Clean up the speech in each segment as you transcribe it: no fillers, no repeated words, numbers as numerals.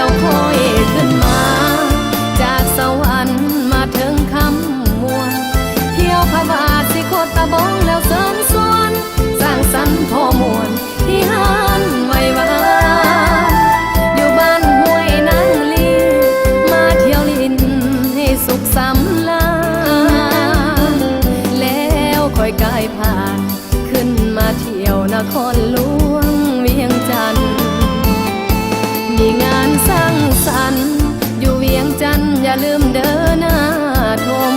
ยวค่อยขึ้นมาจากสวรรค์มาถึงคำมวลเที่ยวพระบาทสิโคตตะบองแล้วเสริมสวนสร้างสรรค์พอมวลที่หันไว้วานอยู่บ้านห้วยนางลีมาเที่ยวลินให้สุขสำราญแล้วค่อยกายผ่านขึ้นมาเที่ยวนครหลวงเวียงจันทร์มีงานสร้างสรรค์อยู่เวียงจันทร์อย่าลืมเดินหน้าชม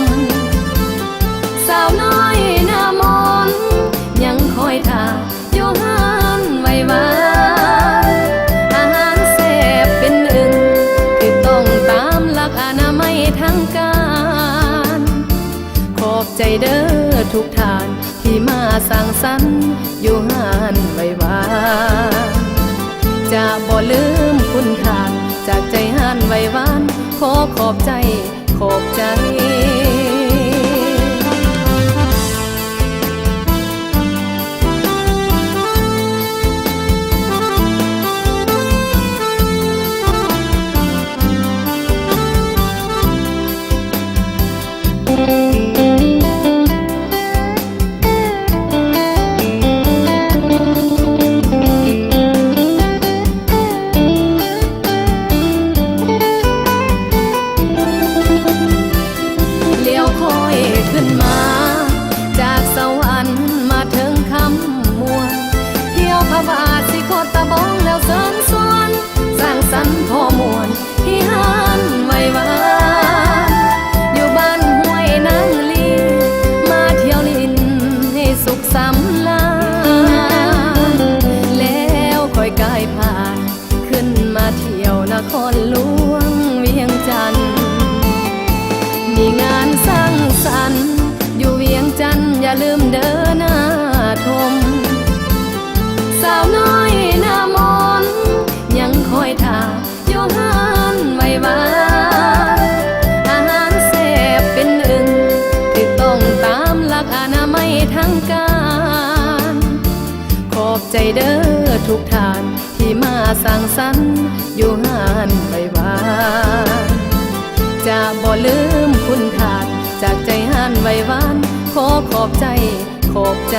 สาวน้อยหน้ามนยังคอยท่าอยู่หันไว้วานอาหารแซ่บเป็นหนึ่งคือต้องตามหลักอนามัยทางการขอบใจเด้อทุกท่านที่มาสร้างสรรค์อยู่หันไว้วานจะบ่ลืมคุณทานจากใจหันไว้วานขอขอบใจขอบใจขึ้นมาจากสวรรค์มาถึงคำมวลเที่ยวพระบาทสิโคตตะบองแล้วเสริมสวนสร้างสรรค์พอมวลที่หันไว้วานอยู่บ้านห้วยนางลีมาเที่ยวลินให้สุขสำราญแล้วค่อยกายผ่านขึ้นมาเที่ยวนครหลวงเวียงจันทร์มีงานสร้างสรรค์อยู่เวียงจันทร์อย่าลืมเดินหน้าชมสาวน้อยหน้ามนยังคอยท่าอยู่หันไว้วานอาหารแซ่บเป็นหนึ่งที่ต้องตามหลักอนามัยทางการขอบใจเด้อทุกท่านที่มาสร้างสรรค์อยู่หันไว้วานจะบ่ลืมคุณทานจากใจหันไว้วานขอขอบใจขอบใจ